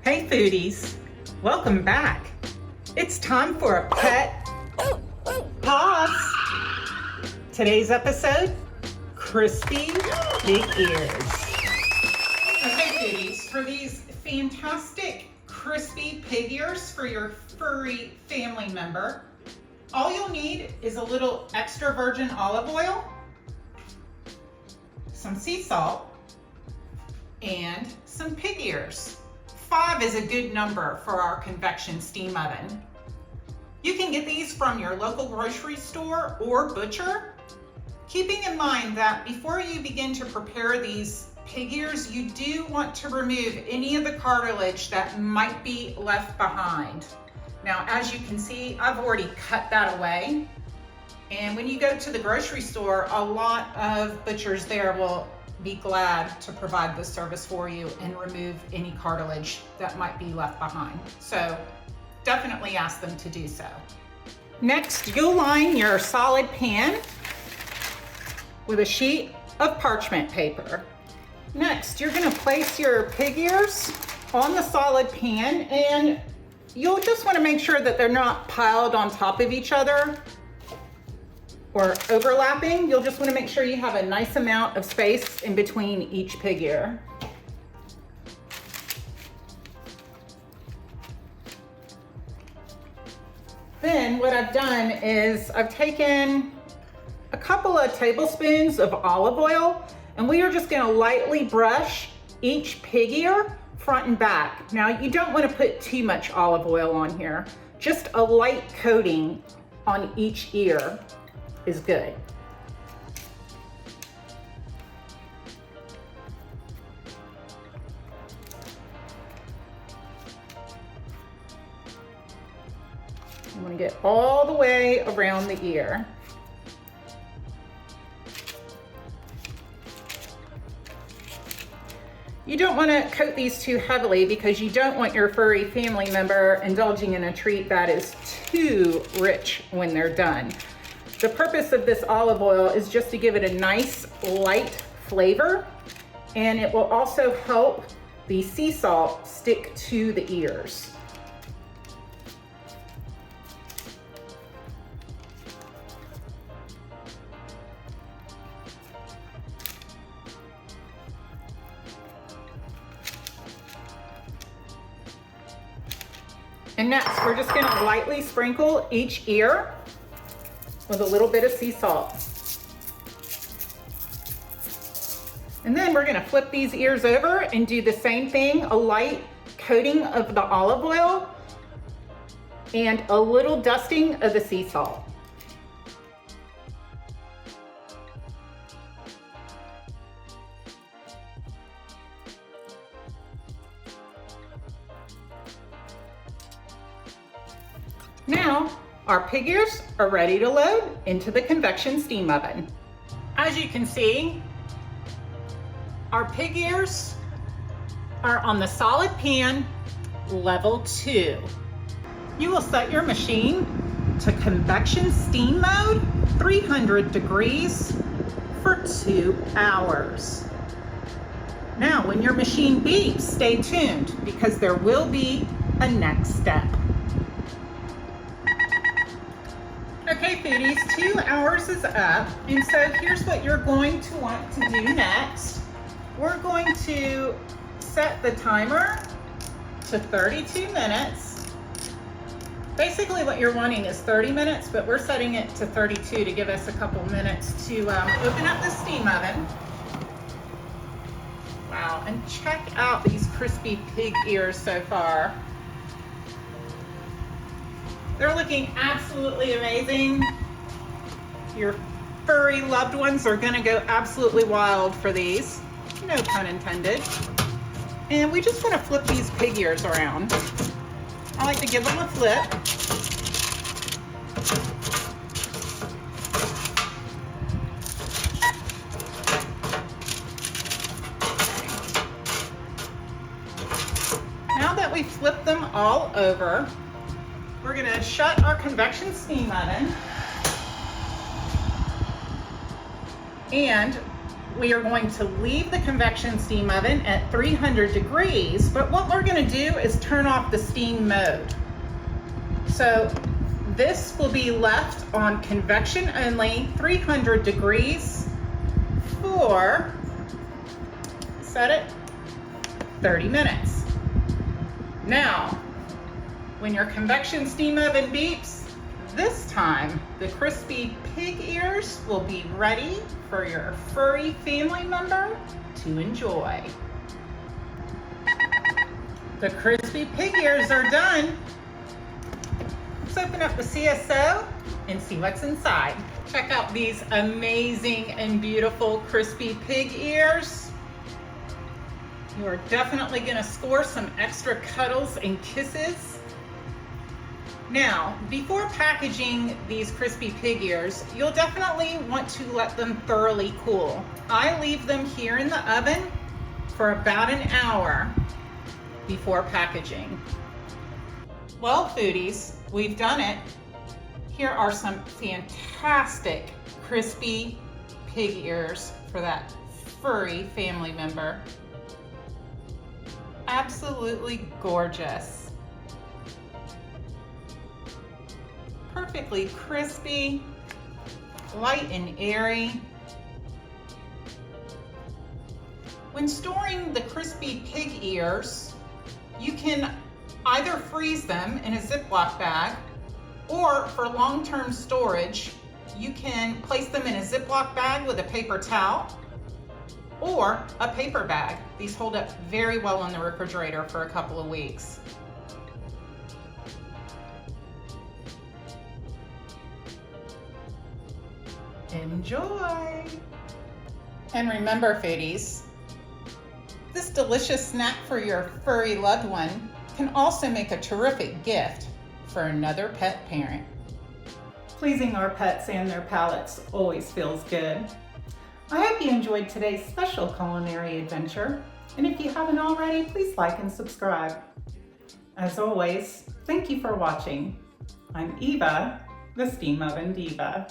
Hey foodies, welcome back. It's time for a pet pause. Today's episode, crispy pig ears. Okay foodies, for these fantastic crispy pig ears for your furry family member, all you'll need is a little extra virgin olive oil, some sea salt, and some pig ears. 5 is a good number for our convection steam oven. You can get these from your local grocery store or butcher. Keeping in mind that before you begin to prepare these pig ears, you do want to remove any of the cartilage that might be left behind. Now, as you can see, I've already cut that away. And when you go to the grocery store, a lot of butchers there will be glad to provide this service for you and remove any cartilage that might be left behind. So definitely ask them to do so. Next, you'll line your solid pan with a sheet of parchment paper. Next, you're gonna place your pig ears on the solid pan, and you'll just wanna make sure that they're not piled on top of each other or overlapping. You'll just want to make sure you have a nice amount of space in between each pig ear. Then what I've done is I've taken a couple of tablespoons of olive oil, and we are just going to lightly brush each pig ear front and back. Now, you don't want to put too much olive oil on here. Just a light coating on each ear is good. You want to get all the way around the ear. You don't want to coat these too heavily because you don't want your furry family member indulging in a treat that is too rich when they're done. The purpose of this olive oil is just to give it a nice light flavor, and it will also help the sea salt stick to the ears. And next, we're just gonna lightly sprinkle each ear with a little bit of sea salt. And then we're gonna flip these ears over and do the same thing, a light coating of the olive oil and a little dusting of the sea salt. Now, our pig ears are ready to load into the convection steam oven. As you can see, our pig ears are on the solid pan, level 2. You will set your machine to convection steam mode, 300 degrees for 2 hours. Now, when your machine beeps, stay tuned because there will be a next step. Okay foodies, 2 hours is up, and so here's what you're going to want to do next. We're going to set the timer to 32 minutes. Basically what you're wanting is 30 minutes, but we're setting it to 32 to give us a couple minutes to open up the steam oven. Wow, and check out these crispy pig ears so far. They're looking absolutely amazing. Your furry loved ones are gonna go absolutely wild for these. No pun intended. And we just wanna flip these pig ears around. I like to give them a flip. Now that we've flipped them all over, we're gonna shut our convection steam oven and we are going to leave the convection steam oven at 300 degrees, but what we're going to do is turn off the steam mode. So this will be left on convection only, 300 degrees for, set it, 30 minutes. Now, when your convection steam oven beeps, this time the crispy pig ears will be ready for your furry family member to enjoy. The crispy pig ears are done. Let's open up the CSO and see what's inside. Check out these amazing and beautiful crispy pig ears. You are definitely going to score some extra cuddles and kisses. Now, before packaging these crispy pig ears, you'll definitely want to let them thoroughly cool. I leave them here in the oven for about an hour before packaging. Well, foodies, we've done it. Here are some fantastic crispy pig ears for that furry family member. Absolutely gorgeous. Perfectly crispy, light and airy. When storing the crispy pig ears, you can either freeze them in a Ziploc bag, or for long-term storage, you can place them in a Ziploc bag with a paper towel or a paper bag. These hold up very well in the refrigerator for a couple of weeks. Enjoy! And remember, foodies, this delicious snack for your furry loved one can also make a terrific gift for another pet parent. Pleasing our pets and their palates always feels good. I hope you enjoyed today's special culinary adventure, and if you haven't already, please like and subscribe. As always, thank you for watching. I'm Eva, the Steam Oven Diva.